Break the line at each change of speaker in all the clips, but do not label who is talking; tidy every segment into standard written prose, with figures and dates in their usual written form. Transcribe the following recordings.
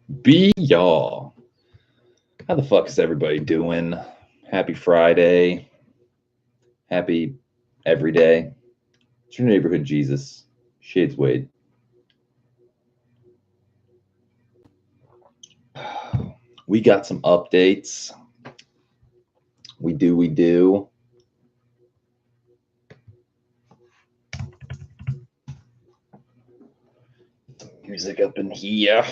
Be y'all. How the fuck is everybody doing? Happy Friday. Happy every day. It's your neighborhood Jesus. Shades Wade. We got some updates. We do. Music up in here.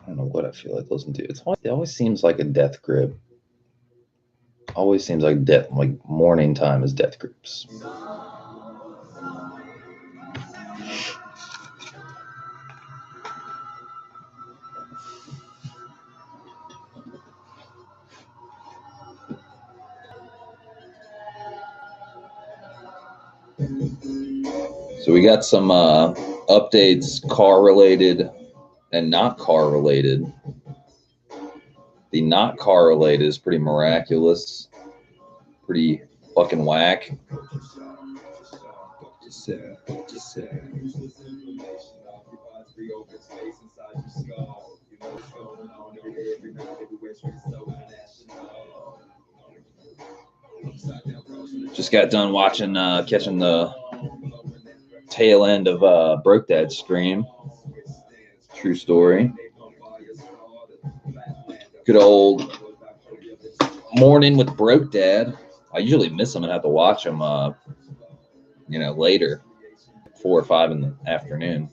I don't know what I feel like listening to. It always seems like a death grip. Always seems like death, like morning time is death grips. So we got some updates, car related and not car related. The not car related is pretty miraculous, pretty fucking whack. Just got done watching, catching the tail end of Broke Dad's stream. True story. Good old morning with Broke Dad. I usually miss him and have to watch him, later, 4 or 5 in the afternoon.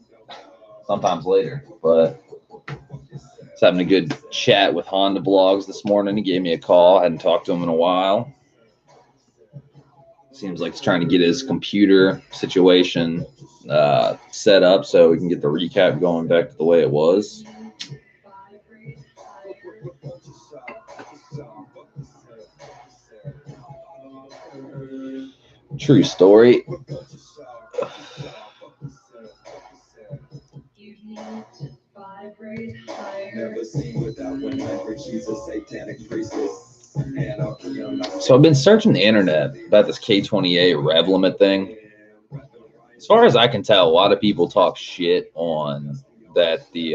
Sometimes later, but was having a good chat with Honda Blogs this morning. He gave me a call. I hadn't talked to him in a while. Seems like he's trying to get his computer situation set up so we can get the recap going back to the way it was. True story. So I've been searching the internet about this K28 rev limit thing. As far as I can tell, a lot of people talk shit on that the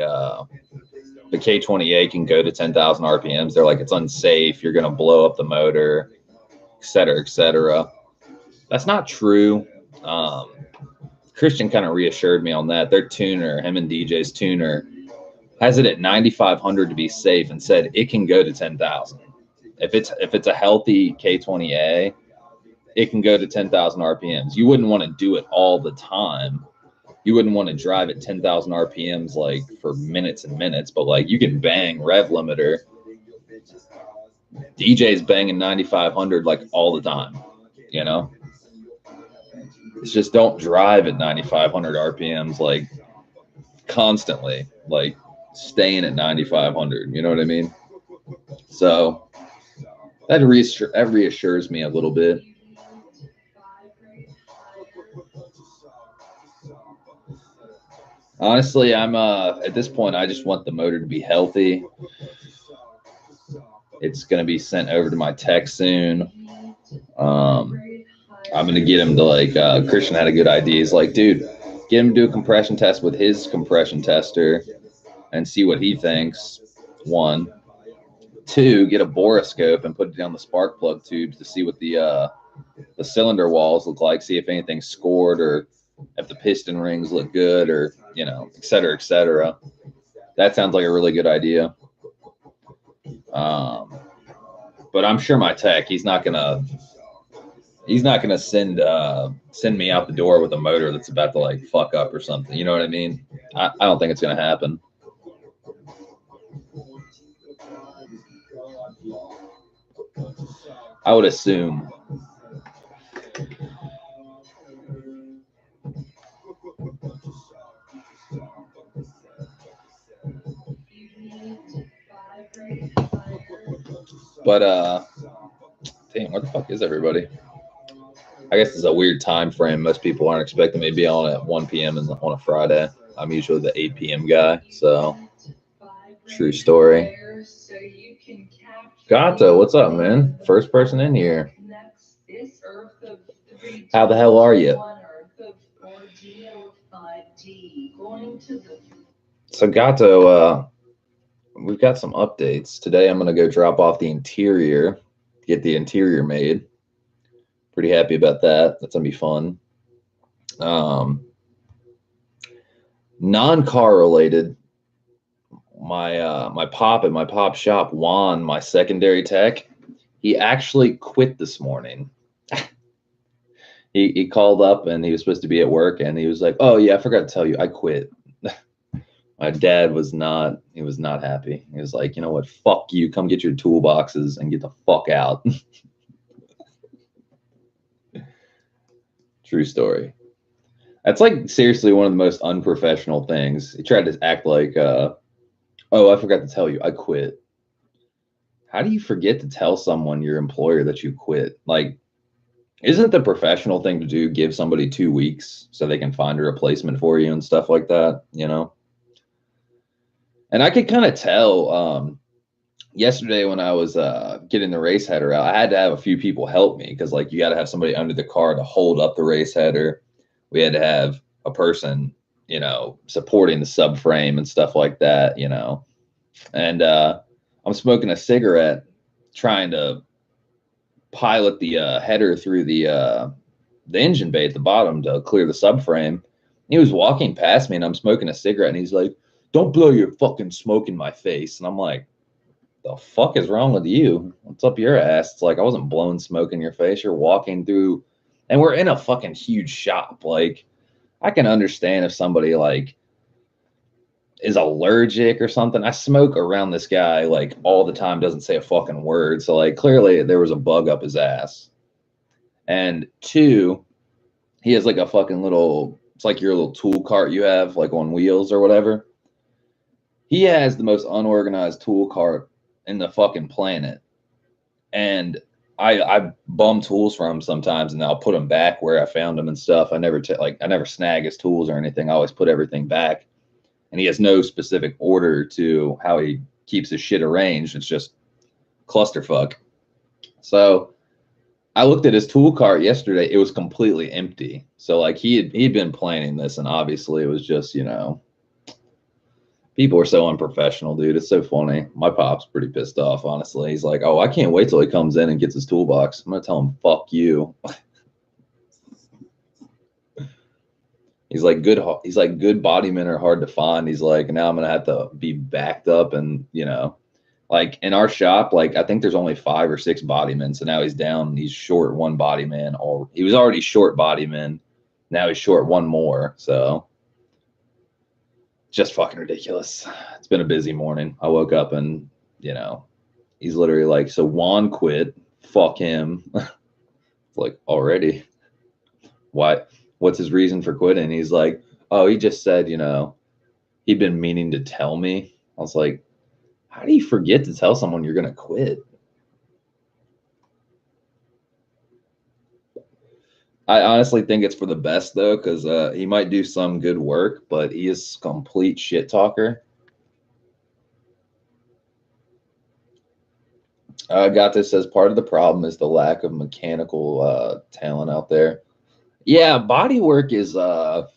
K28 can go to 10,000 RPMs. They're like, it's unsafe. You're going to blow up the motor, et cetera, et cetera. That's not true. Christian kind of reassured me on that. Their tuner, him and DJ's tuner, has it at 9,500 to be safe and said it can go to 10,000. If it's a healthy K20A, it can go to 10,000 RPMs. You wouldn't want to do it all the time. You wouldn't want to drive at 10,000 RPMs like for minutes and minutes, but like you can bang rev limiter. DJ's banging 9,500 like all the time, you know? It's just don't drive at 9,500 RPMs like constantly, like staying at 9,500. You know what I mean? So that reassures me a little bit. Honestly, I'm at this point, I just want the motor to be healthy. It's going to be sent over to my tech soon. I'm going to get him to like, Christian had a good idea. He's like, dude, get him to do a compression test with his compression tester and see what he thinks. 1. 2, get a boroscope and put it down the spark plug tubes to see what the cylinder walls look like, see if anything's scored or if the piston rings look good or, et cetera, et cetera. That sounds like a really good idea. But I'm sure my tech, he's not gonna send me out the door with a motor that's about to like fuck up or something. You know what I mean? I don't think it's gonna happen. I would assume. But damn, where the fuck is everybody? I guess it's a weird time frame. Most people aren't expecting me to be on at 1 p.m. on a Friday. I'm usually the 8 p.m. guy, so true story. Gato, what's up, man? First person in here. How the hell are you? So Gato, we've got some updates. Today I'm going to go drop off the interior, get the interior made. Pretty happy about that. That's going to be fun. Non-car related, my pop at my pop shop, Juan, my secondary tech, he actually quit this morning. He called up and he was supposed to be at work and he was like, "Oh yeah, I forgot to tell you, I quit." My dad was not happy. He was like, "You know what? Fuck you. Come get your toolboxes and get the fuck out." True story. That's like seriously one of the most unprofessional things. He tried to act like, "Oh, I forgot to tell you, I quit." How do you forget to tell someone, your employer, that you quit? Like, isn't the professional thing to do give somebody 2 weeks so they can find a replacement for you and stuff like that, you know? And I could kind of tell yesterday when I was getting the race header out, I had to have a few people help me because, like, you got to have somebody under the car to hold up the race header. We had to have a person, you know, supporting the subframe and stuff like that, you know. And I'm smoking a cigarette, trying to pilot the header through the engine bay at the bottom to clear the subframe. He was walking past me, and I'm smoking a cigarette, and he's like, "Don't blow your fucking smoke in my face." And I'm like, "The fuck is wrong with you? What's up your ass?" It's like, I wasn't blowing smoke in your face. You're walking through, and we're in a fucking huge shop. Like, I can understand if somebody like is allergic or something. I smoke around this guy like all the time, doesn't say a fucking word. So like clearly there was a bug up his ass. And two, he has like a fucking little, it's like your little tool cart you have like on wheels or whatever. He has the most unorganized tool cart in the fucking planet. And I bum tools from him sometimes, and I'll put them back where I found them and stuff. I never I never snag his tools or anything. I always put everything back. And he has no specific order to how he keeps his shit arranged. It's just clusterfuck. So I looked at his tool cart yesterday. It was completely empty. So like he'd been planning this, and obviously it was just, you know, people are so unprofessional, dude. It's so funny. My pop's pretty pissed off, honestly. He's like, "Oh, I can't wait till he comes in and gets his toolbox. I'm gonna tell him, fuck you." He's like, good body men are hard to find. He's like, now I'm gonna have to be backed up, and you know, like in our shop, like I think there's only 5 or 6 body men. So now he's down, he's short 1 body man. Or he was already short body men. Now he's short 1 more. So just fucking ridiculous. It's been a busy morning. I woke up and, you know, he's literally like, "So Juan quit. Fuck him." It's like, already? Why? What's his reason for quitting? He's like, "Oh, he just said, you know, he'd been meaning to tell me." I was like, how do you forget to tell someone you're going to quit? I honestly think it's for the best, though, because he might do some good work, but he is complete shit talker. Got this as part of the problem is the lack of mechanical talent out there. Yeah, bodywork's a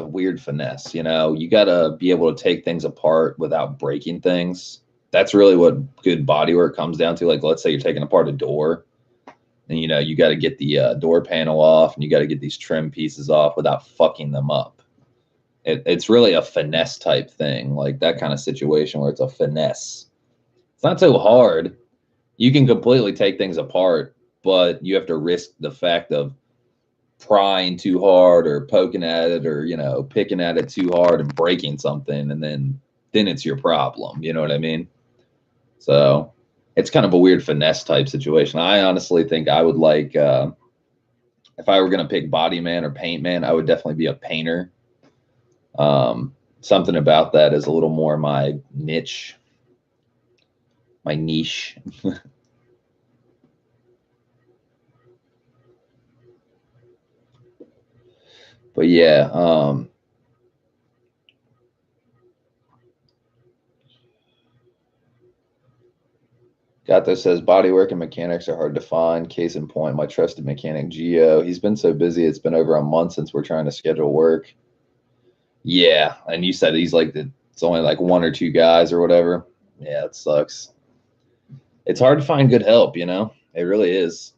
weird finesse. You know, you got to be able to take things apart without breaking things. That's really what good bodywork comes down to. Like, let's say you're taking apart a door, and you know you got to get the door panel off, and you got to get these trim pieces off without fucking them up. It's really a finesse type thing, like that kind of situation where it's a finesse. It's not so hard. You can completely take things apart, but you have to risk the fact of prying too hard or poking at it, or you know, picking at it too hard and breaking something, and then it's your problem. You know what I mean? So it's kind of a weird finesse type situation. I honestly think I would like, if I were going to pick body man or paint man, I would definitely be a painter. Something about that is a little more my niche, my niche. But yeah, Gato says bodywork and mechanics are hard to find. Case in point, my trusted mechanic Gio. He's been so busy. It's been over a month since we're trying to schedule work. Yeah, and you said he's like it's only like one or two guys or whatever. Yeah, it sucks. It's hard to find good help, you know? It really is.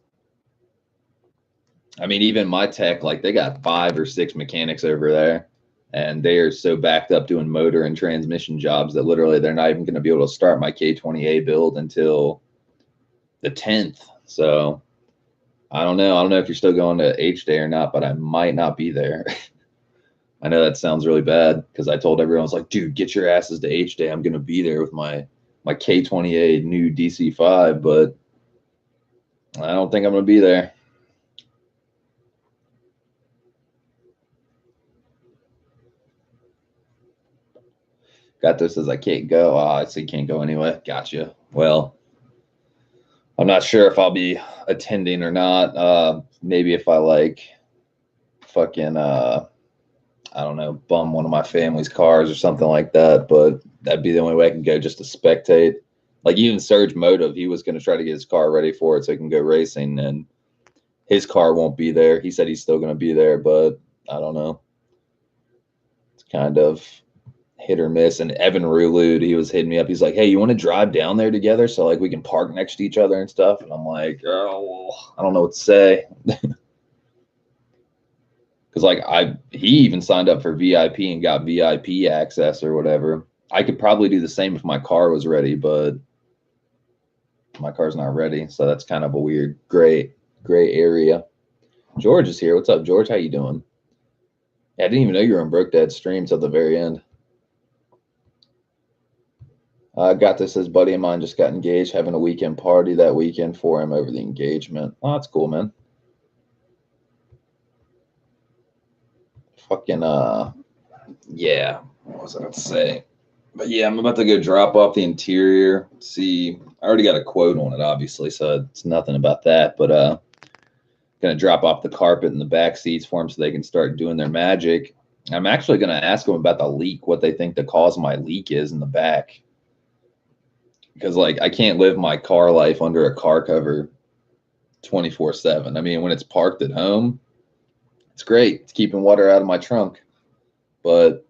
I mean, even my tech, like they got 5 or 6 mechanics over there, and they are so backed up doing motor and transmission jobs that literally they're not even going to be able to start my K20A build until the 10th. So I don't know. I don't know if you're still going to H Day or not, but I might not be there. I know that sounds really bad because I told everyone, I was like, dude, get your asses to H Day. I'm going to be there with my K20A new DC5, but I don't think I'm going to be there. Got this as I can't go. I see can't go anyway. Gotcha. Well, I'm not sure if I'll be attending or not. Maybe if I like fucking I don't know, bum one of my family's cars or something like that, but that'd be the only way I can go just to spectate. Like even Serge Motive, he was going to try to get his car ready for it so he can go racing, and his car won't be there. He said he's still going to be there, but I don't know. It's kind of hit or miss. And Evan Rulud, he was hitting me up. He's like, hey, you want to drive down there together so like we can park next to each other and stuff? And I'm like, oh, I don't know what to say. Because like he even signed up for VIP and got VIP access or whatever. I could probably do the same if my car was ready, but my car's not ready. So that's kind of a weird gray area. George is here. What's up, George? How you doing? Yeah, I didn't even know you were on Broke Dad's stream till the very end. Got this as buddy of mine just got engaged, having a weekend party that weekend for him over the engagement. Oh, that's cool, man. Fucking yeah, what was I going to say? But yeah, I'm about to go drop off the interior. See, I already got a quote on it, obviously, so it's nothing about that. But gonna drop off the carpet in the back seats for them so they can start doing their magic. I'm actually gonna ask them about the leak, what they think the cause of my leak is in the back. Because like I can't live my car life under a car cover 24/7. I mean, when it's parked at home, it's great. It's keeping water out of my trunk. But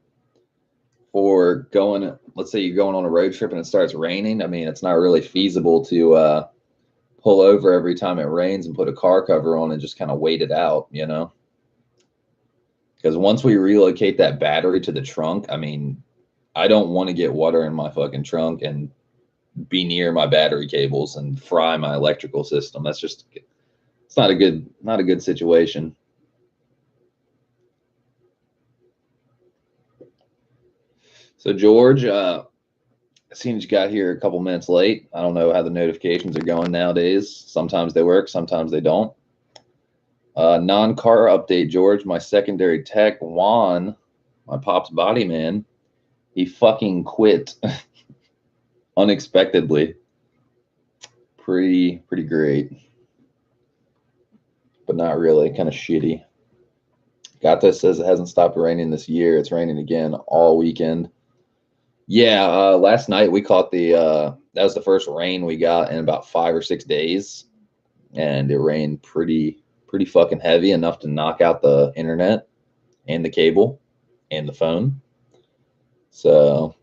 for going, let's say you're going on a road trip and it starts raining, I mean, it's not really feasible to pull over every time it rains and put a car cover on and just kind of wait it out, you know? Because once we relocate that battery to the trunk, I mean, I don't want to get water in my fucking trunk and be near my battery cables and fry my electrical system. That's just, it's not a good situation. So George, I seen you got here a couple minutes late. I don't know how the notifications are going nowadays. Sometimes they work, sometimes they don't. Non-car update, George. My secondary tech, Juan, my pop's body man, he fucking quit unexpectedly. Pretty great, but not really. Kind of shitty. Gata says it hasn't stopped raining this year. It's raining again all weekend. Yeah, last night we caught that was the first rain we got in about 5 or 6 days, and it rained pretty fucking heavy, enough to knock out the internet and the cable and the phone. So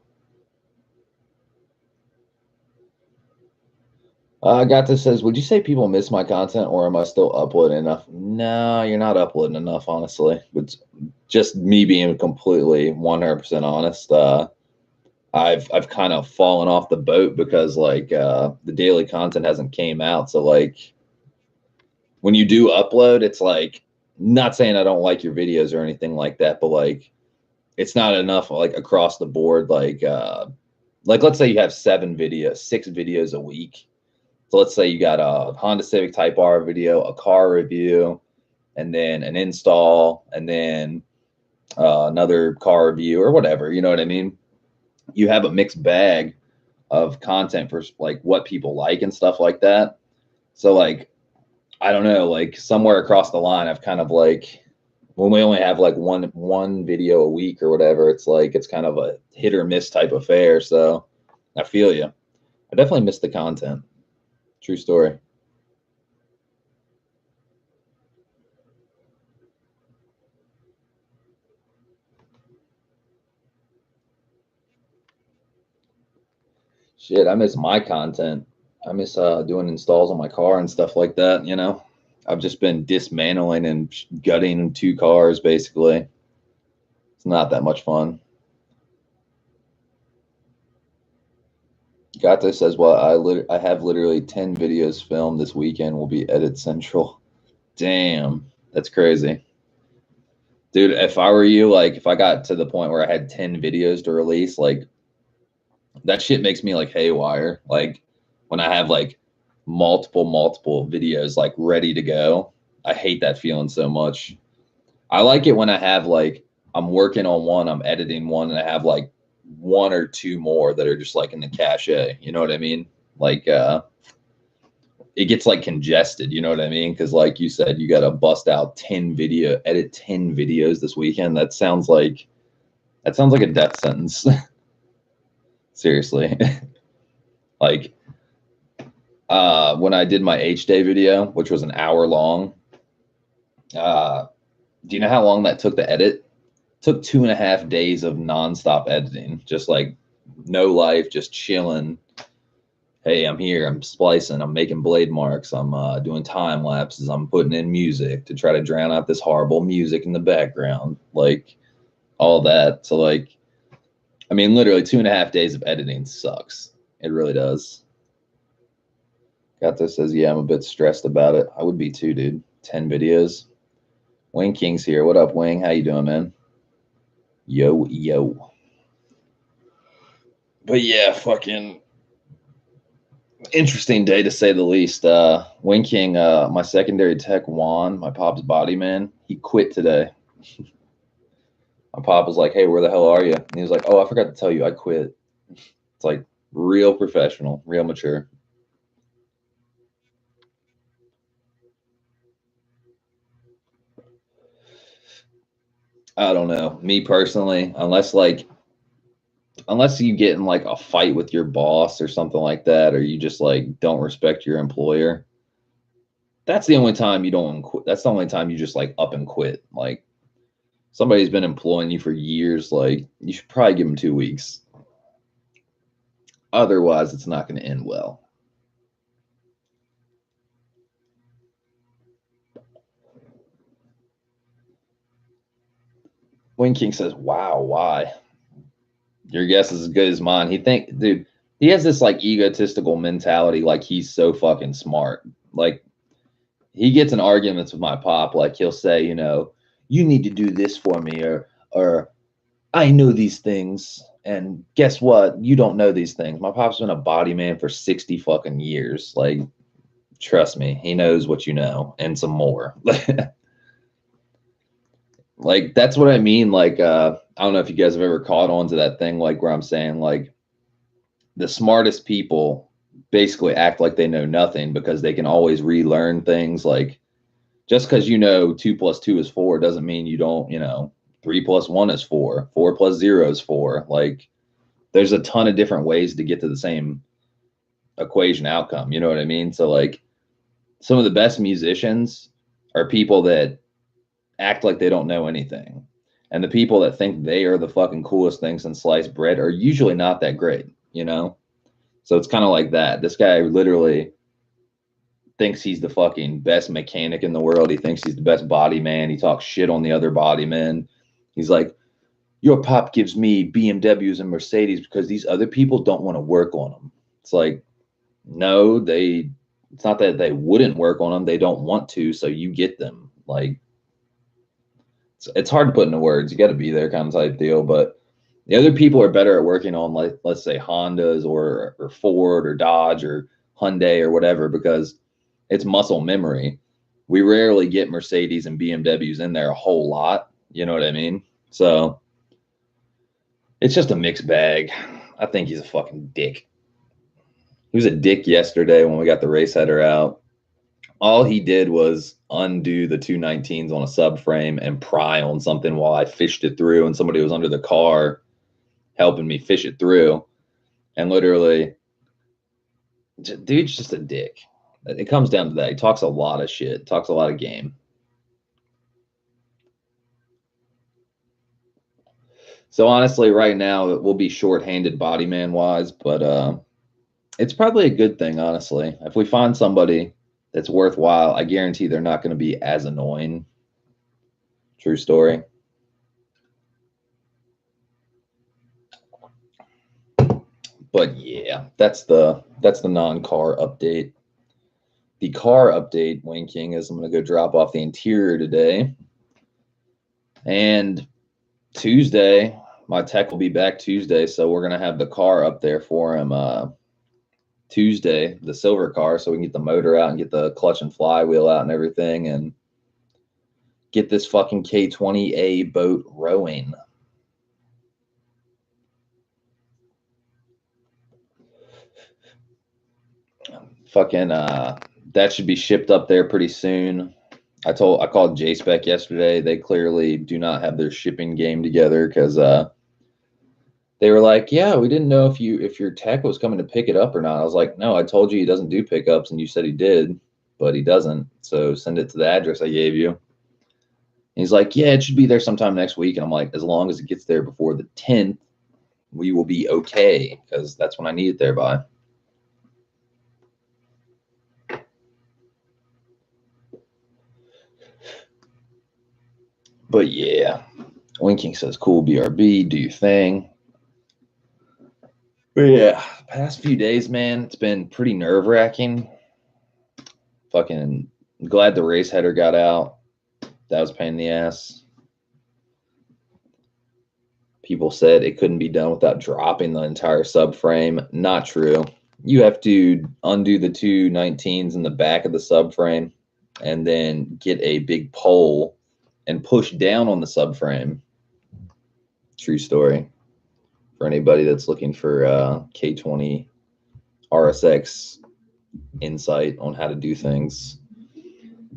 Gata says, would you say people miss my content, or am I still uploading enough? No, you're not uploading enough, honestly. It's just me being completely 100% honest. I've kind of fallen off the boat because like the daily content hasn't came out. So like when you do upload, it's like, not saying I don't like your videos or anything like that, but like it's not enough like across the board. Like let's say you have 6 videos a week. So let's say you got a Honda Civic Type R video, a car review, and then an install, and then another car review or whatever. You know what I mean? You have a mixed bag of content for like what people like and stuff like that. So like, I don't know, like somewhere across the line, I've kind of like, when we only have like one video a week or whatever, it's like, it's kind of a hit or miss type affair. So I feel you. I definitely miss the content. True story. Shit, I miss my content. I miss doing installs on my car and stuff like that, you know? I've just been dismantling and gutting 2 cars, basically. It's not that much fun. Got this as well. I have literally 10 videos filmed this weekend will be edit central. Damn, that's crazy. Dude, if I were you, like if I got to the point where I had 10 videos to release, like that shit makes me like haywire. Like when I have like multiple videos like ready to go. I hate that feeling so much. I like it when I have like I'm working on one, I'm editing one, and I have like 1 or 2 more that are just like in the cache. You know what I mean? Like it gets like congested, you know what I mean? Because like you said, you gotta bust out edit 10 videos this weekend. That sounds like a death sentence. Seriously. Like when I did my H-Day video, which was an hour long, do you know how long that took to edit? It took 2.5 days of nonstop editing, just like no life, just chilling. Hey, I'm here, I'm splicing, I'm making blade marks, I'm doing time lapses, I'm putting in music to try to drown out this horrible music in the background, like all that. So like, I mean, literally 2.5 days of editing sucks. It really does. Got this says, yeah, I'm a bit stressed about it. I would be too, dude. 10 videos. Wing King's here. What up, Wing? How you doing, man? Yo, yo. But yeah, fucking interesting day to say the least. Wing King, my secondary tech Juan, my pop's body man, he quit today. My pop was like, hey, where the hell are you? And he was like, oh, I forgot to tell you, I quit. It's like real professional, real mature. I don't know. Me personally, unless you get in like a fight with your boss or something like that, or you just like don't respect your employer, that's the only time you don't quit. That's the only time you just like up and quit. Like somebody's been employing you for years, like you should probably give them 2 weeks. Otherwise, it's not going to end well. Wing King says, wow, why? Your guess is as good as mine. Dude, he has this like egotistical mentality, like he's so fucking smart. Like he gets in arguments with my pop, like he'll say, you know, you need to do this for me, or I know these things, and guess what? You don't know these things. My pop's been a body man for 60 fucking years. Like, trust me, he knows what you know and some more. Like that's what I mean. Like, I don't know if you guys have ever caught on to that thing, like where I'm saying like the smartest people basically act like they know nothing because they can always relearn things. Like just because you know 2 + 2 is 4 doesn't mean you don't, you know, 3 + 1 is 4, 4 + 0 is 4. Like there's a ton of different ways to get to the same equation outcome. You know what I mean? So like some of the best musicians are people that act like they don't know anything. And the people that think they are the fucking coolest things in sliced bread are usually not that great, you know? So it's kind of like that. This guy literally thinks he's the fucking best mechanic in the world. He thinks he's the best body man. He talks shit on the other body men. He's like, your pop gives me BMWs and Mercedes because these other people don't want to work on them. It's like, no, it's not that they wouldn't work on them. They don't want to. So you get them. Like, it's hard to put into words. You got to be there kind of type deal. But the other people are better at working on, like, let's say Hondas or Ford or Dodge or Hyundai or whatever, because it's muscle memory. We rarely get Mercedes and BMWs in there a whole lot. You know what I mean? So it's just a mixed bag. I think he's a fucking dick. He was a dick yesterday when we got the race header out. All he did was undo the 219s on a subframe and pry on something while I fished it through, and somebody was under the car helping me fish it through. And literally, dude's just a dick. It comes down to that. He talks a lot of shit, talks a lot of game. So honestly, right now we'll be short-handed body man wise, but it's probably a good thing, honestly. If we find somebody that's worthwhile, I guarantee they're not going to be as annoying. True story. But yeah, that's the non-car update. The car update, Winking, is I'm going to go drop off the interior today. And Tuesday, my tech will be back Tuesday, so we're going to have the car up there for him Tuesday, the silver car, so we can get the motor out and get the clutch and flywheel out and everything and get this fucking K20A boat rowing. Fucking that should be shipped up there pretty soon. I called JSpec yesterday. They clearly do not have their shipping game together because they were like, yeah, we didn't know if your tech was coming to pick it up or not. I was like, no, I told you he doesn't do pickups, and you said he did, but he doesn't. So send it to the address I gave you. And he's like, yeah, it should be there sometime next week. And I'm like, as long as it gets there before the 10th, we will be okay, because that's when I need it there by. But yeah, Winking says, cool, BRB, do your thing. But yeah, past few days, man, it's been pretty nerve-wracking. Fucking glad the race header got out. That was a pain in the ass. People said it couldn't be done without dropping the entire subframe. Not true. You have to undo the two 19s in the back of the subframe and then get a big pole and push down on the subframe. True story. For anybody that's looking for K20 RSX insight on how to do things,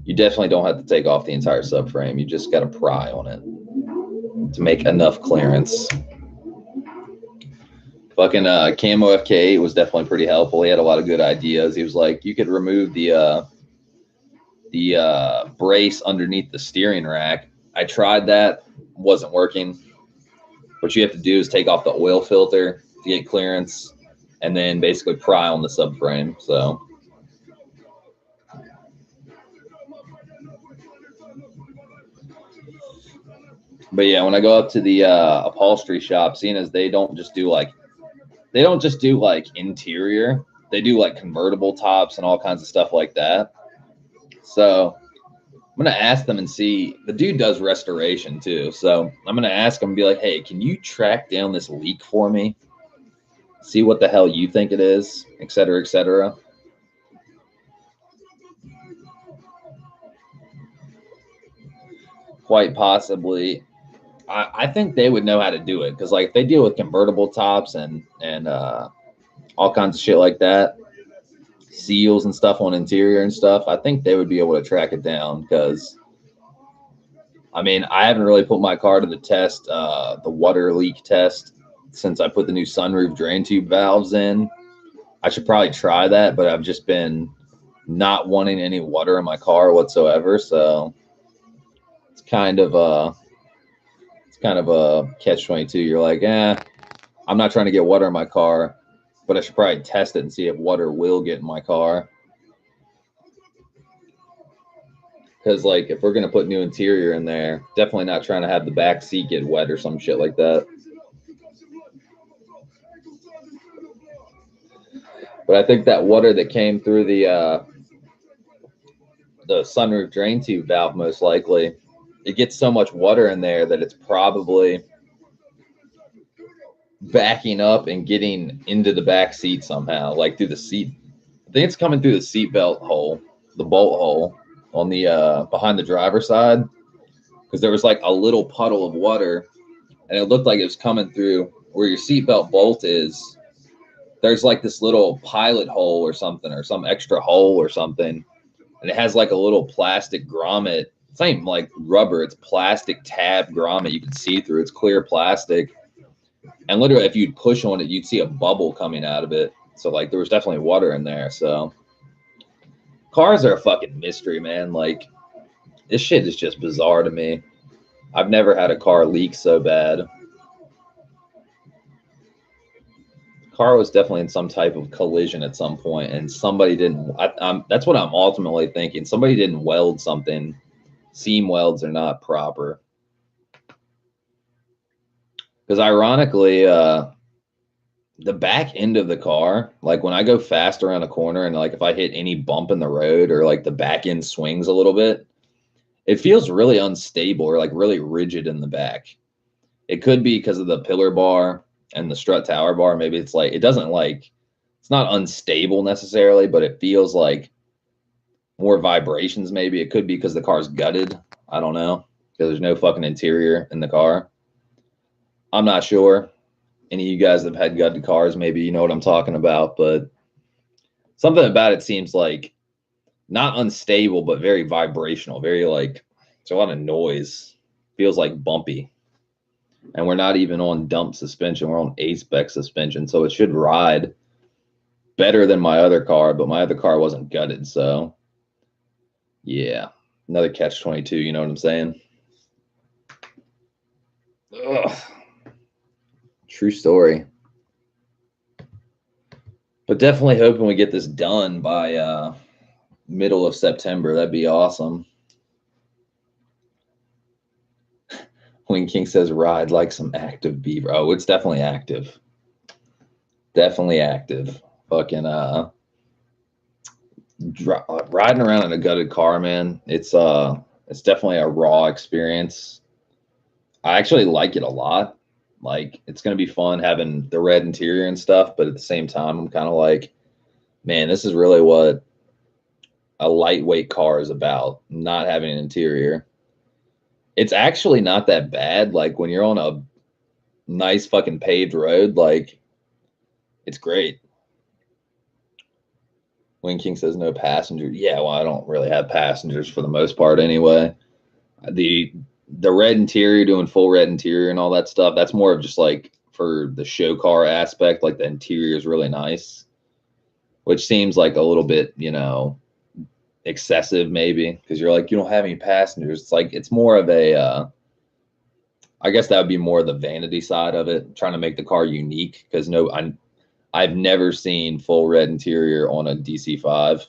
you definitely don't have to take off the entire subframe. You just got to pry on it to make enough clearance. Fucking Camo FK8 was definitely pretty helpful. He had a lot of good ideas. He was like, you could remove the brace underneath the steering rack. I tried that, wasn't working. What you have to do is take off the oil filter to get clearance, and then basically pry on the subframe. So but yeah, when I go up to the upholstery shop, seeing as they don't just do like interior, they do like convertible tops and all kinds of stuff like that. So I'm gonna ask them and see. The dude does restoration too, so I'm gonna ask him and be like, hey, can you track down this leak for me? See what the hell you think it is, et cetera, et cetera. Quite possibly. I think they would know how to do it, because like if they deal with convertible tops and all kinds of shit like that, seals and stuff on interior and stuff, I think they would be able to track it down. Because I mean, I haven't really put my car to the test, the water leak test, since I put the new sunroof drain tube valves in. I should probably try that, but I've just been not wanting any water in my car whatsoever. So it's kind of a catch-22. You're like, I'm not trying to get water in my car, but I should probably test it and see if water will get in my car. Because like if we're gonna put new interior in there, definitely not trying to have the back seat get wet or some shit like that. But I think that water that came through the sunroof drain tube valve, most likely, it gets so much water in there that it's probably backing up and getting into the back seat somehow, like through the seat. I think it's coming through the seat belt hole, the bolt hole on the behind the driver's side, because there was like a little puddle of water, and it looked like it was coming through where your seatbelt bolt is. There's like this little pilot hole or something, or some extra hole or something, and it has like a little plastic grommet. It's not even like rubber, it's plastic tab grommet you can see through. It's clear plastic, and literally if you'd push on it, you'd see a bubble coming out of it. So like there was definitely water in there. So Cars are a fucking mystery, man. Like, this shit is just bizarre to me. I've never had a car leak so bad. Car was definitely in some type of collision at some point, and somebody didn't. That's what I'm ultimately thinking. Somebody didn't weld something. Seam welds are not proper. Because ironically, the back end of the car, like when I go fast around a corner and like if I hit any bump in the road or like the back end swings a little bit, it feels really unstable or like really rigid in the back. It could be because of the pillar bar and the strut tower bar. Maybe it's like, it doesn't like, it's not unstable necessarily, but it feels like more vibrations maybe. It could be because the car's gutted. I don't know. Because there's no fucking interior in the car. I'm not sure. Any of you guys that have had gutted cars, maybe you know what I'm talking about, but something about it seems like not unstable, but very vibrational, very like, there's a lot of noise. Feels like bumpy. And we're not even on dump suspension. We're on A-spec suspension. So it should ride better than my other car, but my other car wasn't gutted. So yeah, another catch-22. You know what I'm saying? Ugh. True story. But definitely hoping we get this done by middle of September. That'd be awesome. Wing King says ride like some active beaver. Oh, it's definitely active. Definitely active. Fucking riding around in a gutted car, man. It's definitely a raw experience. I actually like it a lot. Like, it's gonna be fun having the red interior and stuff, but at the same time, I'm kind of like, man, this is really what a lightweight car is about, not having an interior. It's actually not that bad. Like, when you're on a nice fucking paved road, like, it's great. Wing King says no passengers. Yeah, well, I don't really have passengers for the most part anyway. The red interior, doing full red interior and all that stuff, that's more of just like for the show car aspect. Like, the interior is really nice, which seems like a little bit, you know, excessive maybe, because you're like, you don't have any passengers. It's like, it's more of a I guess that would be more the vanity side of it, trying to make the car unique, because I've never seen full red interior on a DC5.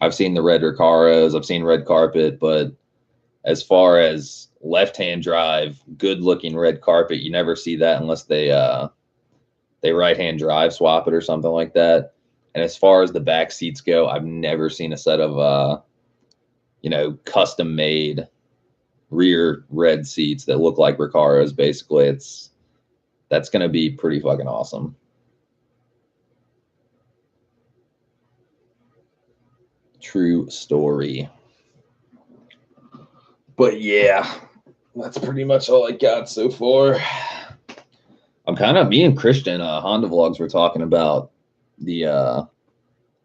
I've seen the red Recaros, I've seen red carpet, but as far as left-hand drive, good-looking red carpet, you never see that unless they right-hand drive swap it or something like that. And as far as the back seats go, I've never seen a set of you know, custom-made rear red seats that look like Recaros. Basically, that's going to be pretty fucking awesome. True story. But yeah, that's pretty much all I got so far. I'm kind of, me and Christian, Honda Vlogs, were talking about the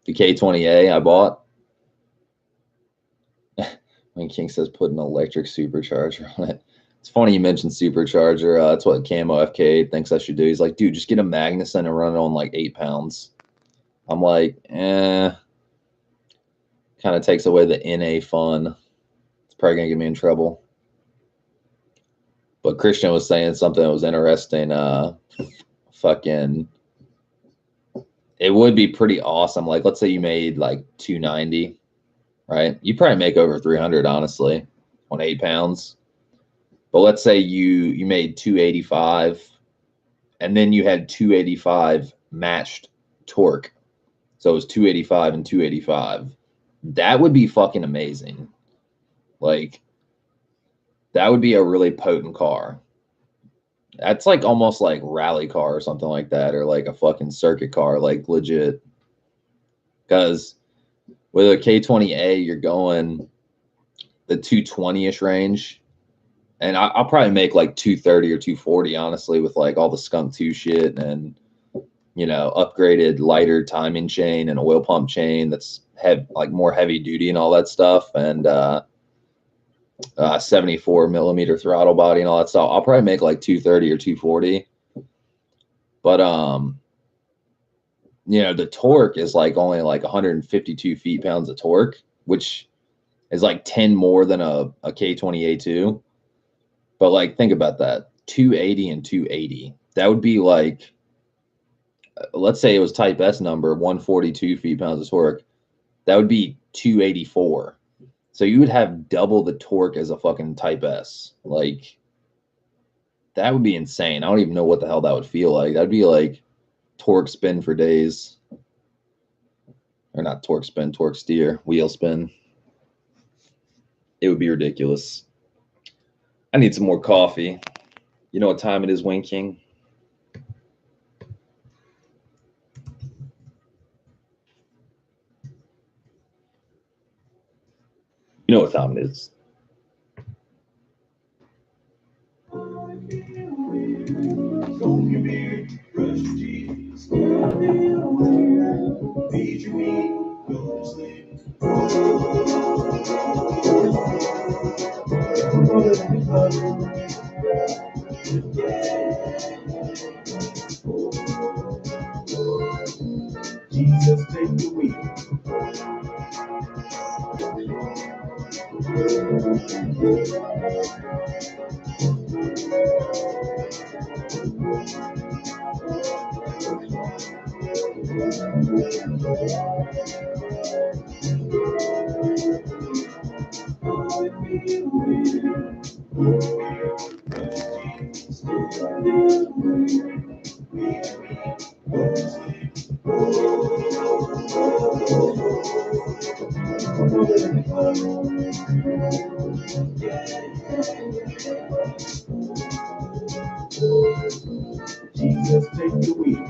K20A I bought. When King says put an electric supercharger on it. It's funny you mentioned supercharger. That's what Camo FK thinks I should do. He's like, dude, just get a Magnuson and run it on like 8 pounds. I'm like, kind of takes away the NA fun. It's probably going to get me in trouble. But Christian was saying something that was interesting. Fucking, it would be pretty awesome. Like, let's say you made like 290, right? You probably make over 300, honestly, on 8 pounds. But let's say you made 285, and then you had 285 matched torque. So it was 285 and 285. That would be fucking amazing. Like, that would be a really potent car. That's like almost like rally car or something like that, or like a fucking circuit car, like legit. Because with a K20A, you're going the 220-ish range. And I'll probably make like 230 or 240, honestly, with like all the Skunk 2 shit and, you know, upgraded lighter timing chain and oil pump chain that's like more heavy duty and all that stuff. And 74 millimeter throttle body and all that stuff. I'll probably make like 230 or 240. But you know, the torque is like only like 152 feet-pounds of torque, which is like 10 more than a K20A2. But like, think about that, 280 and 280. That would be like, let's say it was Type S number, 142 feet-pounds of torque. That would be 284. So you would have double the torque as a fucking Type S. Like, that would be insane. I don't even know what the hell that would feel like. That'd be like torque spin for days. Or not torque spin, torque steer, wheel spin. It would be ridiculous. I need some more coffee. You know what time it is, Wing King? You know what time it is.
Jesus, take the wheel. Jesus, take the wheel.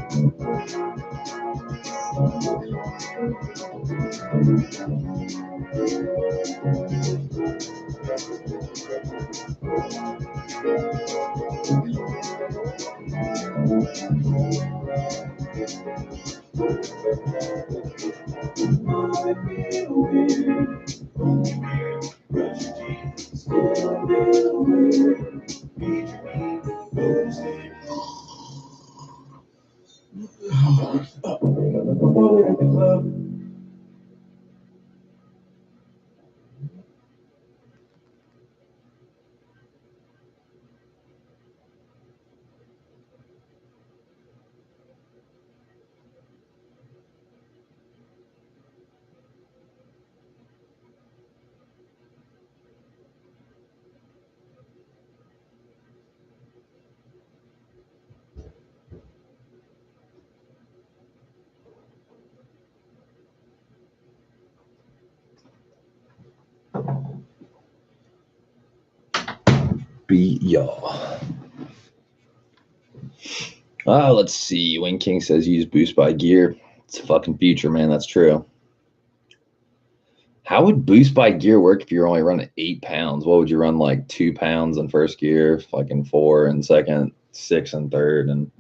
Beat y'all. Let's see. Wing King says use boost by gear. It's a fucking future, man. That's true. How would boost by gear work if you're only running 8 pounds? What would you run, like 2 pounds in first gear, fucking 4 in second, 6 in third, and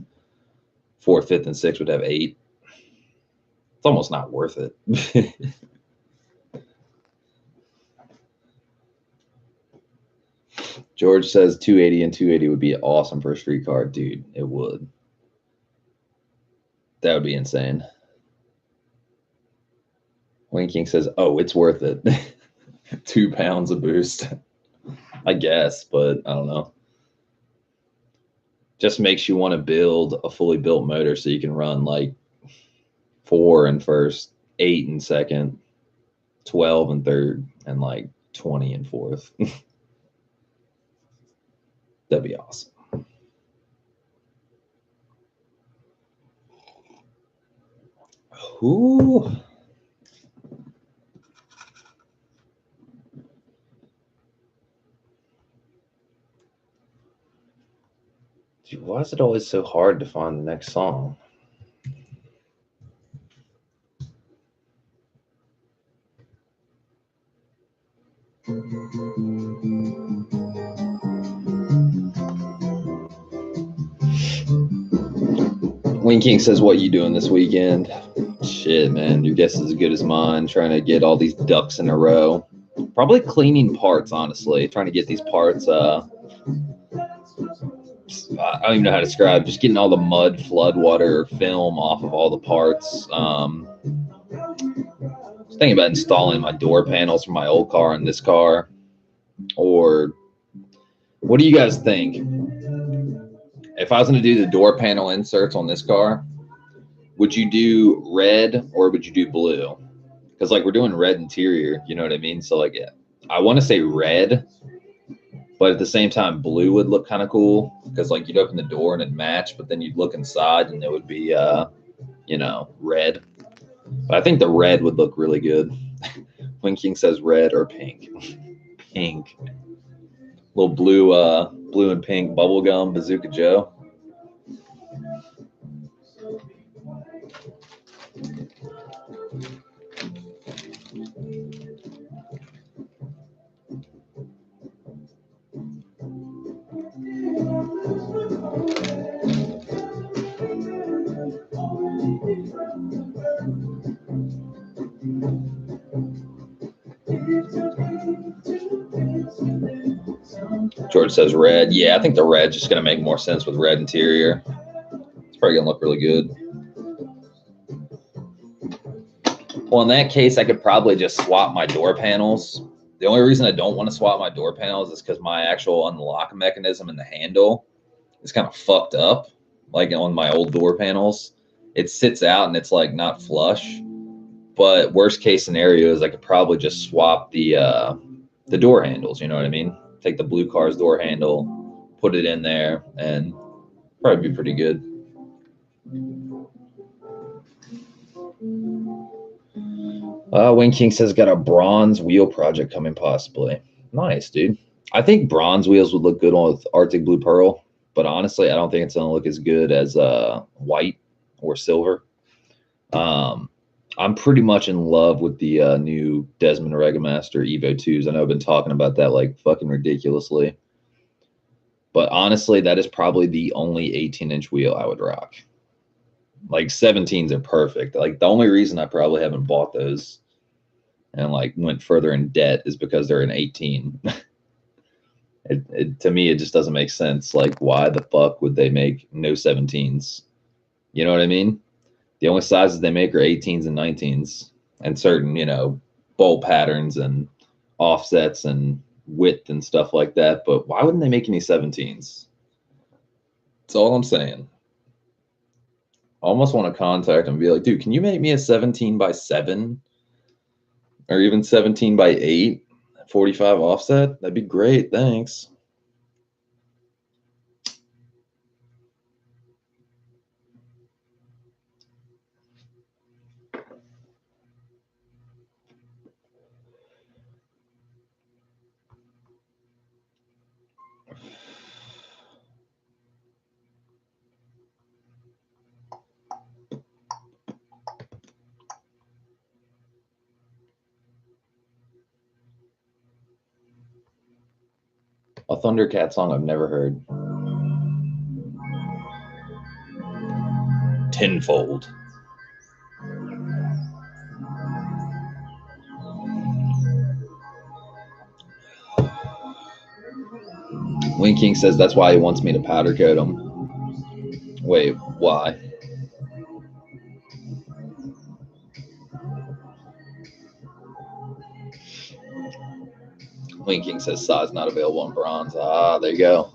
4th, 5th, and 6th would have 8? It's almost not worth it. George says 280 and 280 would be awesome for a street car. Dude, it would. That would be insane. Winking says, oh, it's worth it. 2 pounds of boost. I guess, but I don't know. Just makes you want to build a fully built motor so you can run like 4 in first, 8 in second, 12 in third, and like 20 in fourth. That'd be awesome. Ooh. Dude, why is it always so hard to find the next song? Wing King says, what you doing this weekend? Shit, man, your guess is as good as mine. Trying to get all these ducks in a row. Probably cleaning parts, honestly. Trying to get these parts, I I don't even know how to describe, just getting all the mud, flood water, film off of all the parts. I was thinking about installing my door panels from my old car in this car. Or what do you guys think? If I was going to do the door panel inserts on this car, would you do red or would you do blue? Because like we're doing red interior, you know what I mean? So like, I want to say red, but at the same time, blue would look kind of cool because like you'd open the door and it'd match, but then you'd look inside and it would be, you know, red. But I think the red would look really good. Winking says red or pink. Pink. Little blue and pink bubblegum Bazooka Joe. George says red. Yeah, I think the red's just going to make more sense with red interior. It's probably going to look really good. Well, in that case, I could probably just swap my door panels. The only reason I don't want to swap my door panels is because my actual unlock mechanism in the handle is kind of fucked up. Like on my old door panels, it sits out and it's like not flush. But worst case scenario is I could probably just swap the door handles. You know what I mean? Take the blue car's door handle, put it in there, and probably be pretty good. Wing King says got a bronze wheel project coming possibly. Nice, dude. I think bronze wheels would look good on with Arctic Blue Pearl, but honestly, I don't think it's going to look as good as white or silver. I'm pretty much in love with the new Desmond Regamaster Evo 2s. I know I've been talking about that like fucking ridiculously. But honestly, that is probably the only 18-inch wheel I would rock. Like 17s are perfect. Like the only reason I probably haven't bought those and like went further in debt is because they're an 18. To me, it just doesn't make sense. Like, why the fuck would they make no 17s? You know what I mean? The only sizes they make are 18s and 19s and certain, you know, bolt patterns and offsets and width and stuff like that. But why wouldn't they make any 17s? That's all I'm saying. I almost want to contact them and be like, dude, can you make me a 17x7 or even 17x8, 45 offset? That'd be great. Thanks. A Thundercat song I've never heard. Tenfold. Winking says that's why he wants me to powder coat him. Wait, why? Winking says size not available in bronze. Ah, there you go.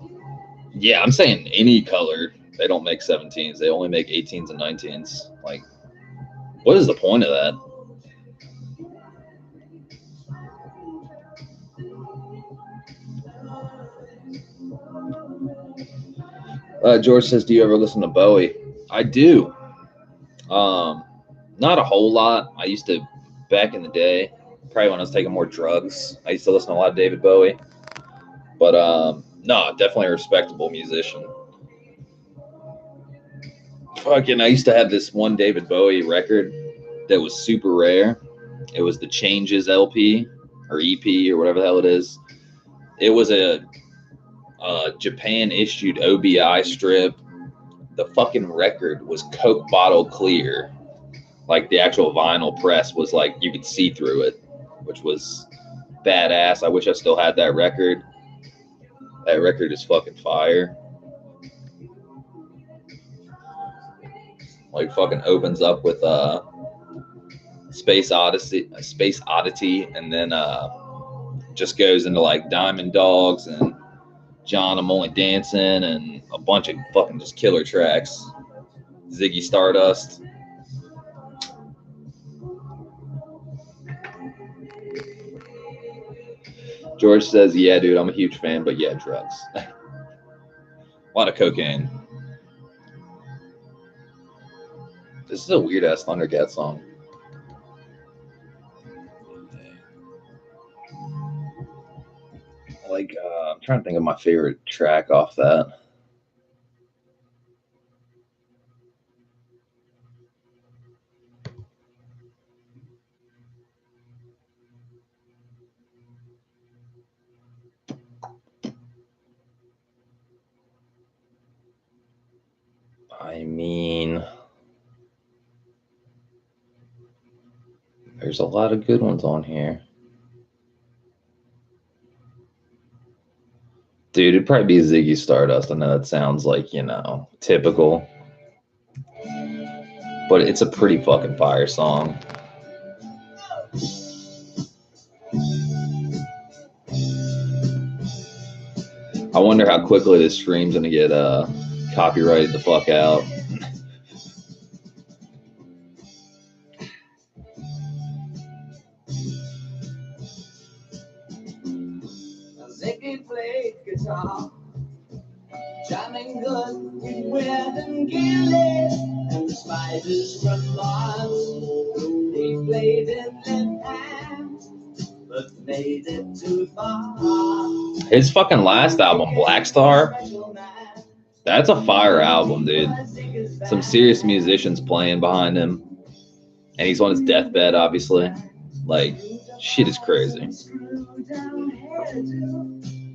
Yeah, I'm saying any color. They don't make 17s. They only make 18s and 19s. Like, what is the point of that? George says, do you ever listen to Bowie? I do. Not a whole lot. I used to, back in the day, probably when I was taking more drugs, I used to listen to a lot of David Bowie. But no, definitely a respectable musician. Fucking, I used to have this one David Bowie record that was super rare. It was the Changes LP or EP or whatever the hell it is. It was a Japan issued OBI strip. The fucking record was Coke bottle clear. Like the actual vinyl press was like you could see through it, which was badass. I wish I still had that record. That record is fucking fire. Like fucking opens up with Space Odyssey, Space Oddity, and then just goes into like Diamond Dogs and John I'm Only Dancing and a bunch of fucking just killer tracks. Ziggy Stardust. George says, yeah, dude, I'm a huge fan, but yeah, drugs. A lot of cocaine. This is a weird ass Thundercat song. Like, I'm trying to think of my favorite track off that. I mean, there's a lot of good ones on here. Dude, it'd probably be Ziggy Stardust. I know that sounds like, you know, typical. But it's a pretty fucking fire song. I wonder how quickly this stream's gonna get copyrighted the fuck out.
Ziggy played guitar, jamming good with Weird and Gilly, and the spiders from Mars. He played in them hands, but made it too far.
His fucking last album, Black Star, that's a fire album, dude. Some serious musicians playing behind him. And he's on his deathbed, obviously. Like, shit is crazy.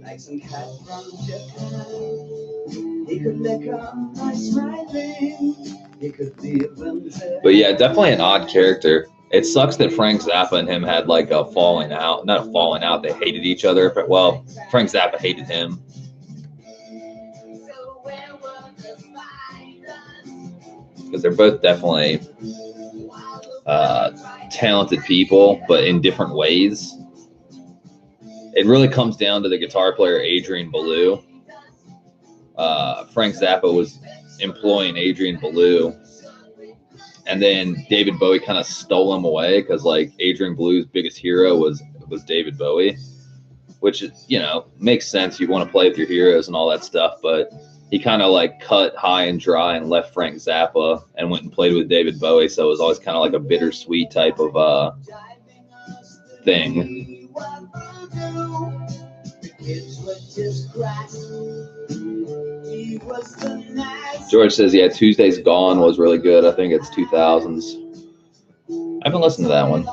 Like some cat from Japan. He could lick up my smiling. He could even say.
But yeah, definitely an odd character. It sucks that Frank Zappa and him had like a falling out. Not a falling out, they hated each other. But, well, Frank Zappa hated him. Because they're both definitely talented people, but in different ways. It really comes down to the guitar player, Adrian Belew. Frank Zappa was employing Adrian Belew. And then David Bowie kind of stole him away because, like, Adrian Belew's biggest hero was David Bowie, which, you know, makes sense. You want to play with your heroes and all that stuff, but he kind of like cut high and dry and left Frank Zappa and went and played with David Bowie. So it was always kind of like a bittersweet type of thing. George says, yeah, Tuesday's Gone was really good. I think it's 2000s. I haven't listened to that one.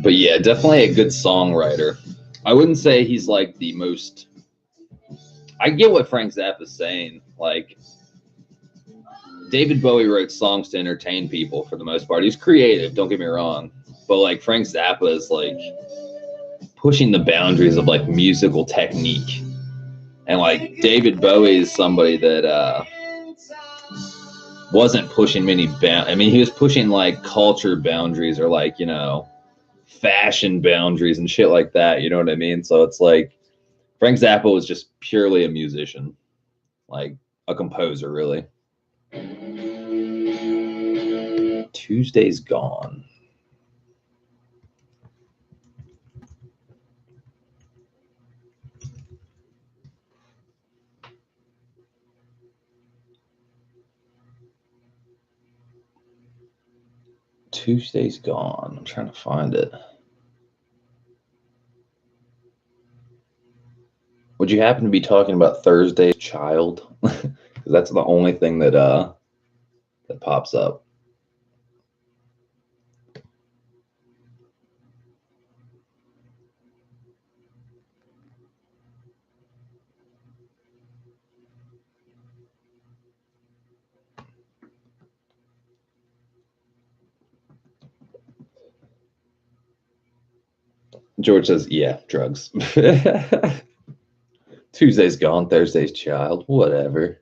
But yeah, definitely a good songwriter. I wouldn't say he's like the most. I get what Frank Zappa's saying. Like, David Bowie wrote songs to entertain people for the most part. He's creative, don't get me wrong. But like Frank Zappa is like pushing the boundaries of like musical technique. And like David Bowie is somebody that wasn't pushing many I mean, he was pushing like culture boundaries or like, you know, fashion boundaries and shit like that. You know what I mean? So it's like Frank Zappa was just purely a musician, like a composer, really. Tuesday's Gone. Tuesday's Gone. I'm trying to find it. Would you happen to be talking about Thursday's Child? Because that's the only thing that that pops up. George says, yeah, drugs. Tuesday's gone, Thursday's child, whatever.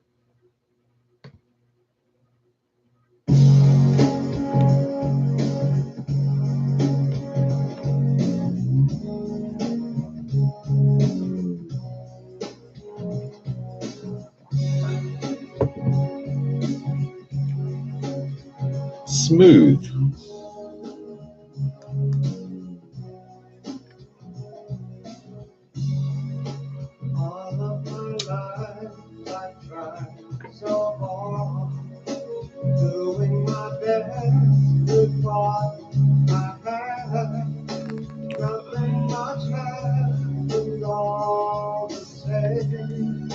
Smooth.
All of my life I've tried so hard, doing my best with what I have. Nothing much happened all the same.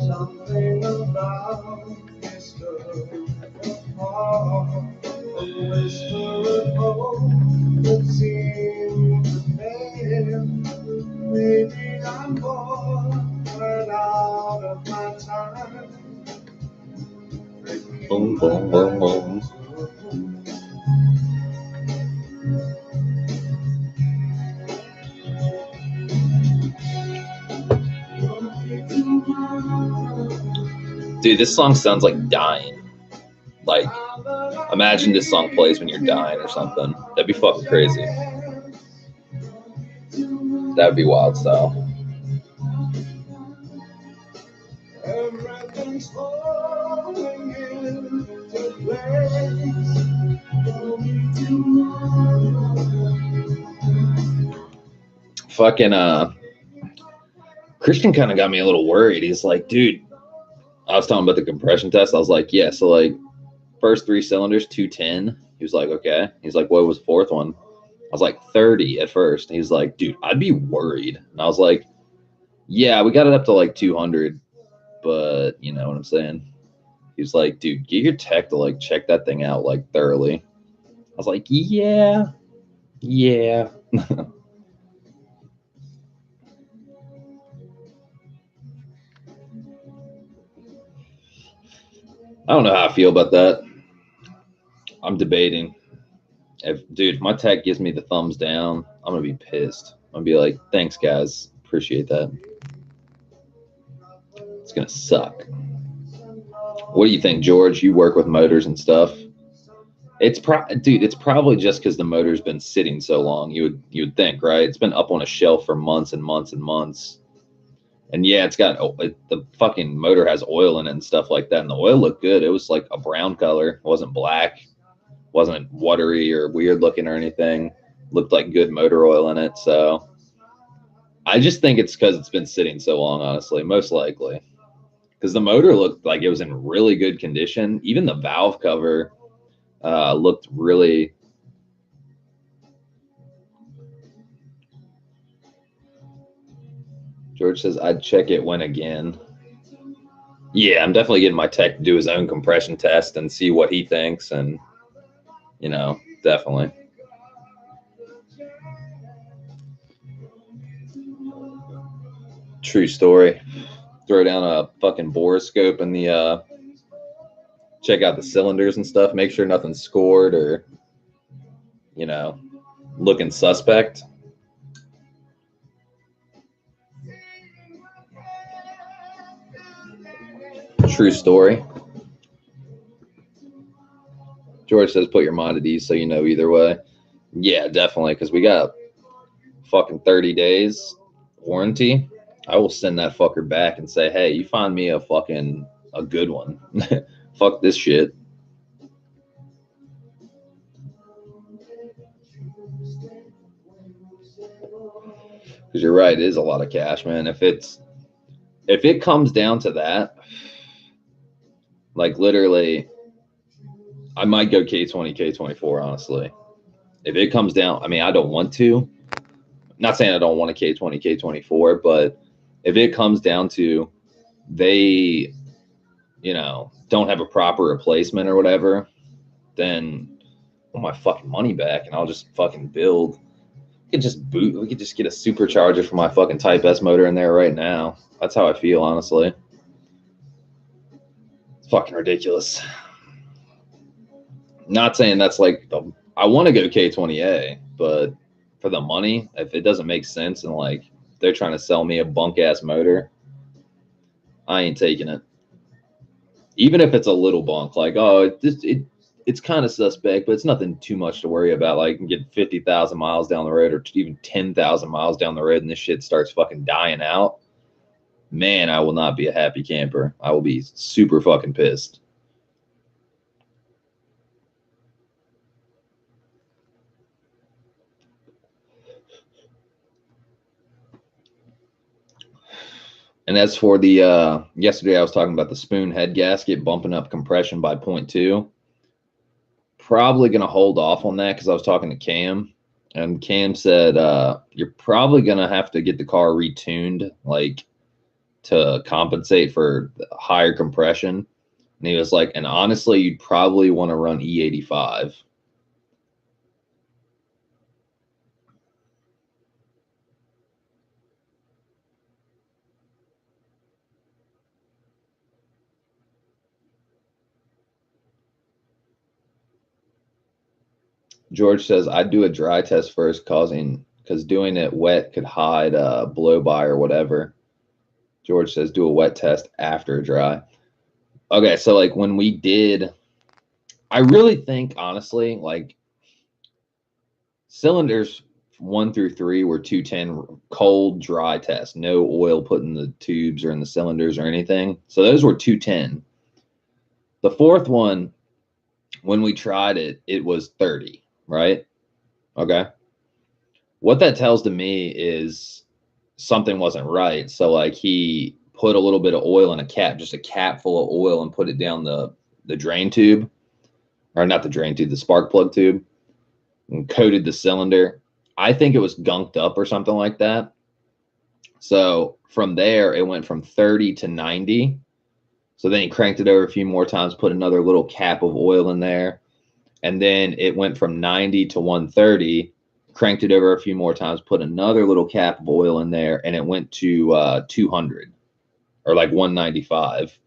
Something about this stood apart, a whisper of hope that seemed to fail. Maybe I'm born right out of my time.
Boom, boom, boom, boom. Dude, this song sounds like dying. Like, imagine this song plays when you're dying or something. That'd be fucking crazy. That'd be wild style.
Everything's falling into place.
Fucking Christian kind of got me a little worried. He's like, dude, I was talking about the compression test. I was like, yeah, so like first 3 cylinders, 210. He was like, okay. He's like, what was the 4th one? I was like, 30 at first. And he's like, dude, I'd be worried. And I was like, yeah, we got it up to like 200, but you know what I'm saying? He's like, dude, get your tech to like check that thing out like thoroughly. I was like, yeah. I don't know how I feel about that. I'm debating. Dude, if my tech gives me the thumbs down, I'm gonna be pissed. I'm gonna be like, thanks guys, appreciate that. It's gonna suck. What do you think, George? You work with motors and stuff. Dude, it's probably just because the motor's been sitting so long. You would think, right? It's been up on a shelf for months and months and months. And yeah, it's got the fucking motor has oil in it and stuff like that. And the oil looked good. It was like a brown color. It wasn't black. Wasn't watery or weird looking or anything. Looked like good motor oil in it. So I just think it's because it's been sitting so long, honestly, most likely. Because the motor looked like it was in really good condition. Even the valve cover looked really. George says, I'd check it when again. Yeah, I'm definitely getting my tech to do his own compression test and see what he thinks. And, you know, definitely. True story. Throw down a fucking borescope in the check out the cylinders and stuff, make sure nothing's scored or, you know, looking suspect. True story. George says put your mind at ease so you know either way. Yeah, definitely, because we got fucking 30 days warranty. I will send that fucker back and say, hey, you find me a good one. Fuck this shit. Because you're right, it is a lot of cash, man. If it comes down to that, like literally, I might go K20, K24, honestly. If it comes down, I mean, I don't want to. Not saying I don't want a K20, K24, but if it comes down to they, you know, don't have a proper replacement or whatever, then I want my fucking money back and I'll just fucking build. We could just get a supercharger for my fucking Type S motor in there right now. That's how I feel, honestly. It's fucking ridiculous. Not saying that's like I want to go K20A, but for the money, if it doesn't make sense and like they're trying to sell me a bunk ass motor, I ain't taking it. Even if it's a little bunk, like, oh, it's kind of suspect, but it's nothing too much to worry about. Like, you can get 50,000 miles down the road or even 10,000 miles down the road and this shit starts fucking dying out. Man, I will not be a happy camper. I will be super fucking pissed. And as for the, yesterday I was talking about the spoon head gasket bumping up compression by 0.2. Probably going to hold off on that because I was talking to Cam. And Cam said, you're probably going to have to get the car retuned, like, to compensate for higher compression. And he was like, and honestly, you'd probably want to run E85. George says, I'd do a dry test first, because doing it wet could hide blow by or whatever. George says, do a wet test after dry. Okay, so like when we did, I really think, honestly, like cylinders 1 through 3 were 210 cold dry test, no oil put in the tubes or in the cylinders or anything. So those were 210. The fourth one, when we tried it, it was 30, right? Okay. What that tells to me is something wasn't right. So like he put a little bit of oil in a cap, just a cap full of oil, and put it down the drain tube, or not the drain tube, the spark plug tube, and coated the cylinder. I think it was gunked up or something like that. So from there, it went from 30 to 90. So then he cranked it over a few more times, put another little cap of oil in there. And then it went from 90 to 130, cranked it over a few more times, put another little cap of oil in there, and it went to 200 or like 195.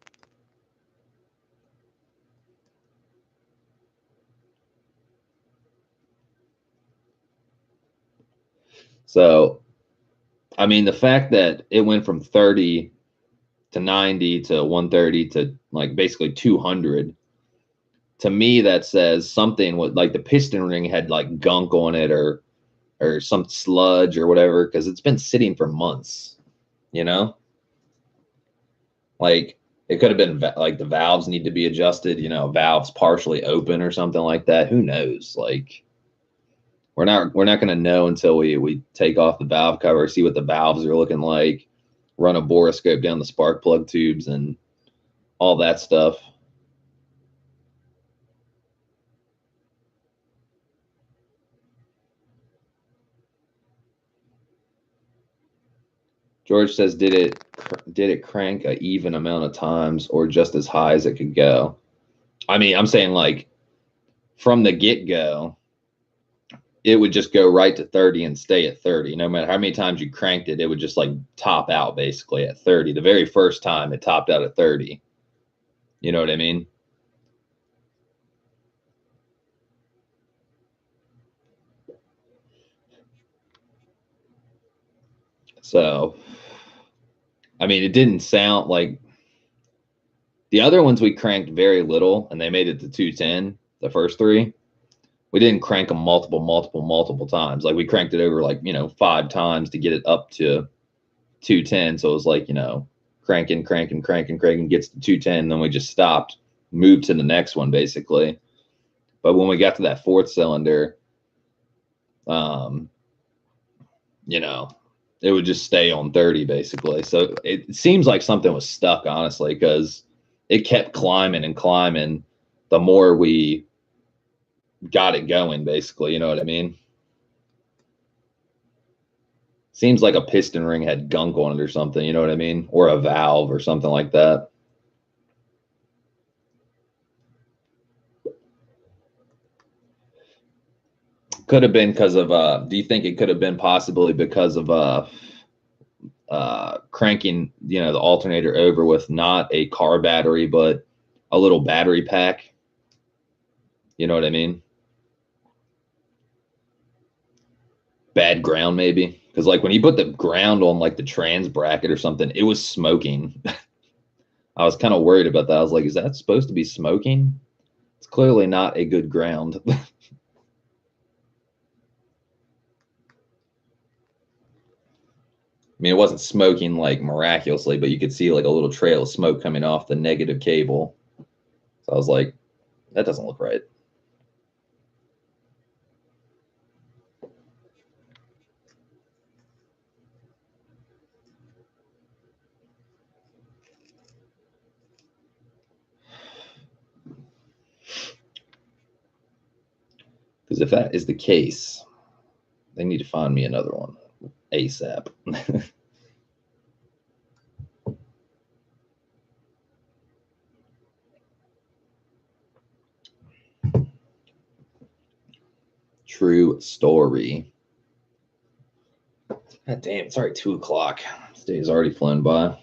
So, I mean, the fact that it went from 30 to 90 to 130 to like basically 200, to me, that says something with like the piston ring had like gunk on it or some sludge or whatever, because it's been sitting for months, you know? Like it could have been like the valves need to be adjusted, you know, valves partially open or something like that. Who knows? Like we're not going to know until we take off the valve cover, see what the valves are looking like, run a borescope down the spark plug tubes and all that stuff. George says, did it crank a even amount of times or just as high as it could go? I mean, I'm saying like from the get-go, it would just go right to 30 and stay at 30. No matter how many times you cranked it, it would just like top out basically at 30. The very first time it topped out at 30. You know what I mean? So, I mean, it didn't sound like the other ones we cranked very little and they made it to 210, the first three. We didn't crank them multiple times. Like we cranked it over like, you know, 5 times to get it up to 210. So it was like, you know, cranking, gets to 210. Then we just stopped, moved to the next one basically. But when we got to that fourth cylinder, you know, it would just stay on 30 basically. So it seems like something was stuck, honestly, because it kept climbing and climbing the more we got it going, basically. You know what I mean? Seems like a piston ring had gunk on it or something, you know what I mean? Or a valve or something like that. Could have been because of do you think it could have been possibly because of cranking, you know, the alternator over with not a car battery but a little battery pack? You know what I mean? Bad ground maybe, because like when you put the ground on like the trans bracket or something, it was smoking. I was kind of worried about that. I was like, is that supposed to be smoking? It's clearly not a good ground. I mean, it wasn't smoking like miraculously, but you could see like a little trail of smoke coming off the negative cable. So I was like, that doesn't look right. Because if that is the case, they need to find me another one ASAP. True story. God damn, it's already 2 o'clock. This day has already flown by.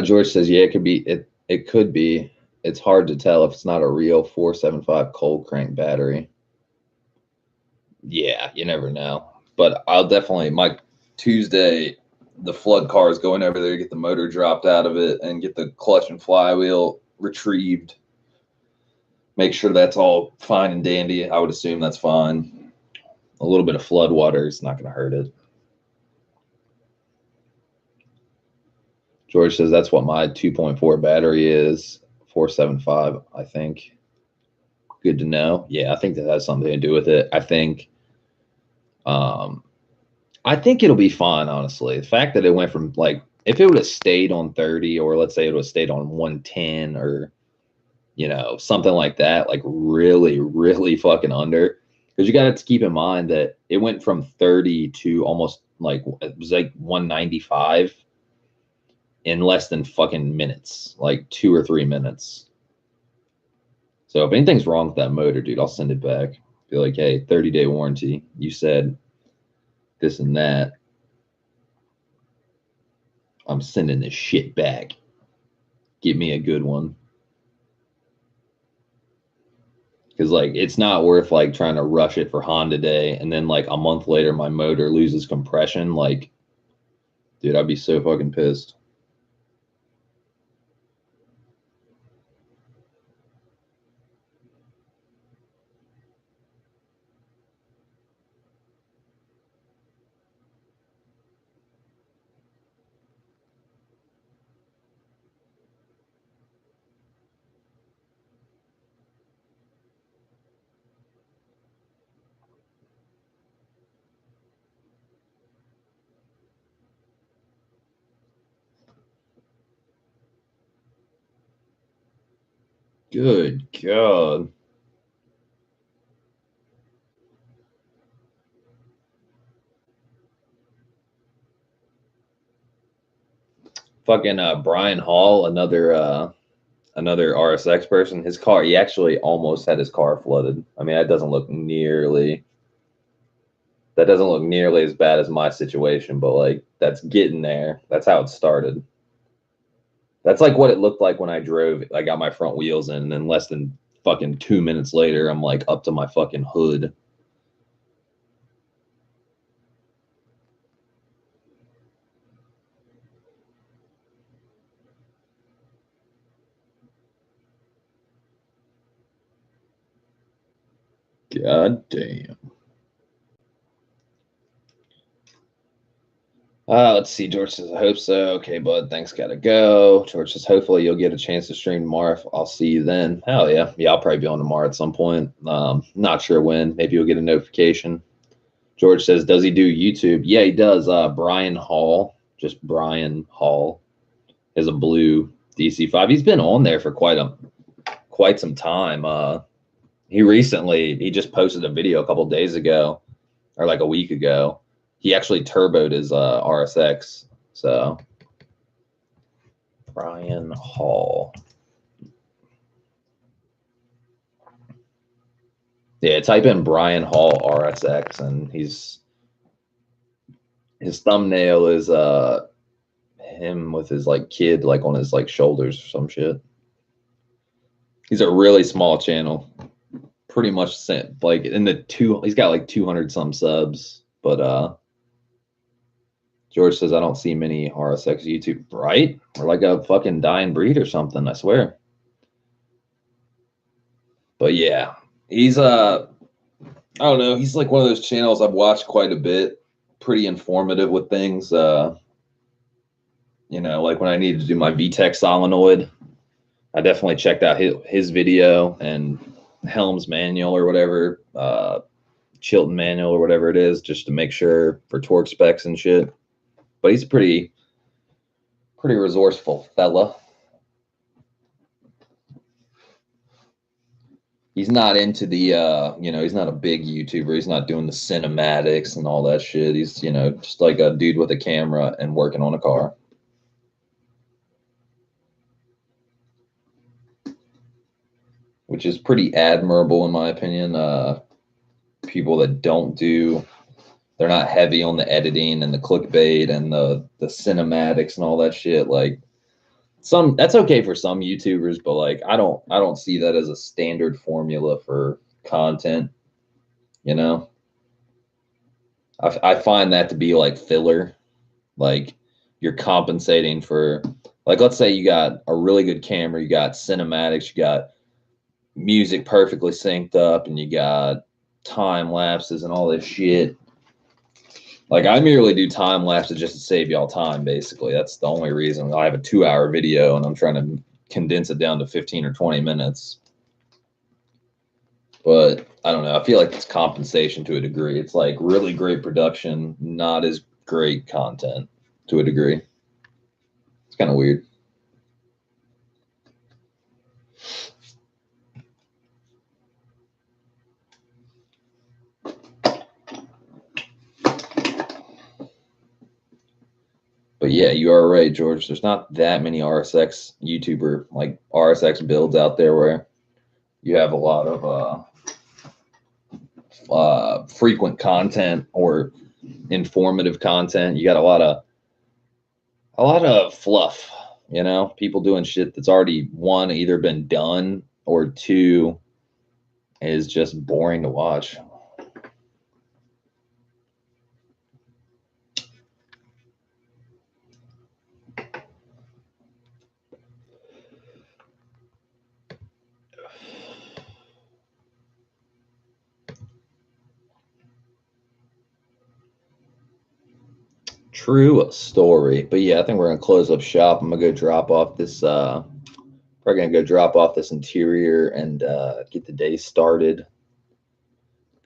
George says, yeah, it could be. It could be. It's hard to tell if it's not a real 475 cold crank battery. Yeah, you never know. But I'll definitely, my Tuesday, the flood car is going over there to get the motor dropped out of it and get the clutch and flywheel retrieved. Make sure that's all fine and dandy. I would assume that's fine. A little bit of flood water is not going to hurt it. George says that's what my 2.4 battery is, 475, I think. Good to know. Yeah, I think that has something to do with it. Um, I think it'll be fine, honestly. The fact that it went from like, if it would have stayed on 30, or let's say it would have stayed on 110, or, you know, something like that, like really, really fucking under. Because you got to keep in mind that it went from 30 to almost like, it was like 195 in less than fucking minutes, like 2 or 3 minutes. So if anything's wrong with that motor, dude, I'll send it back. Be like, hey, 30-day warranty. You said this and that. I'm sending this shit back. Give me a good one. Because like it's not worth like trying to rush it for Honda Day and then like a month later my motor loses compression. Like, dude, I'd be so fucking pissed. Good God. Fucking Brian Hall, another RSX person, his car, he actually almost had his car flooded. I mean, that doesn't look nearly as bad as my situation, but like that's getting there. That's how it started. That's like what it looked like when I drove. I got my front wheels in, and then less than fucking 2 minutes later, I'm like up to my fucking hood. God damn. Let's see. George says, I hope so. Okay, bud. Thanks. Gotta go. George says, hopefully you'll get a chance to stream tomorrow. I'll see you then. Hell yeah. Yeah, I'll probably be on tomorrow at some point. Not sure when. Maybe you'll get a notification. George says, does he do YouTube? Yeah, he does. Brian Hall, just Brian Hall, is a blue DC5. He's been on there for quite some time. He just posted a video a couple days ago, or like a week ago. He actually turboed his RSX. So Brian Hall. Yeah, type in Brian Hall RSX, and his thumbnail is him with his like kid like on his like shoulders or some shit. He's a really small channel. Pretty much like in the he's got like 200 some subs, but George says, I don't see many RSX YouTube, right? We're like a fucking dying breed or something, I swear. But yeah, he's I don't know, he's like one of those channels I've watched quite a bit, pretty informative with things. You know, like when I needed to do my VTEC solenoid, I definitely checked out his video, and Helm's manual or whatever, Chilton manual or whatever it is, just to make sure for torque specs and shit. But he's pretty resourceful fella. He's not into the you know, he's not a big YouTuber. He's not doing the cinematics and all that shit. He's, you know, just like a dude with a camera and working on a car. Which is pretty admirable in my opinion. People that they're not heavy on the editing and the clickbait and the cinematics and all that shit. Like that's okay for some YouTubers, but like I don't see that as a standard formula for content, you know. I find that to be like filler. Like you're compensating for, like, let's say you got a really good camera, you got cinematics, you got music perfectly synced up, and you got time lapses and all this shit. Like I merely do time lapses just to save y'all time, basically. That's the only reason. I have a 2-hour video and I'm trying to condense it down to 15 or 20 minutes. But I don't know. I feel like it's compensation to a degree. It's like really great production, not as great content to a degree. It's kind of weird. But yeah, you are right, George. There's not that many RSX YouTuber, like RSX builds out there where you have a lot of frequent content or informative content. You got a lot of fluff, you know, people doing shit that's already, one, either been done, or two, is just boring to watch. True story. But yeah, I think we're gonna close up shop. I'm gonna go drop off this probably gonna go drop off this interior and get the day started.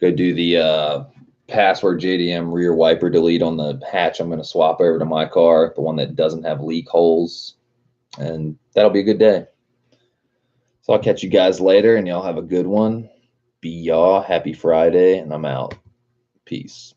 Go do the password JDM rear wiper delete on the hatch. I'm gonna swap over to my car, the one that doesn't have leak holes, and that'll be a good day. So I'll catch you guys later, and y'all have a good one. Be y'all. Happy Friday, and I'm out. Peace.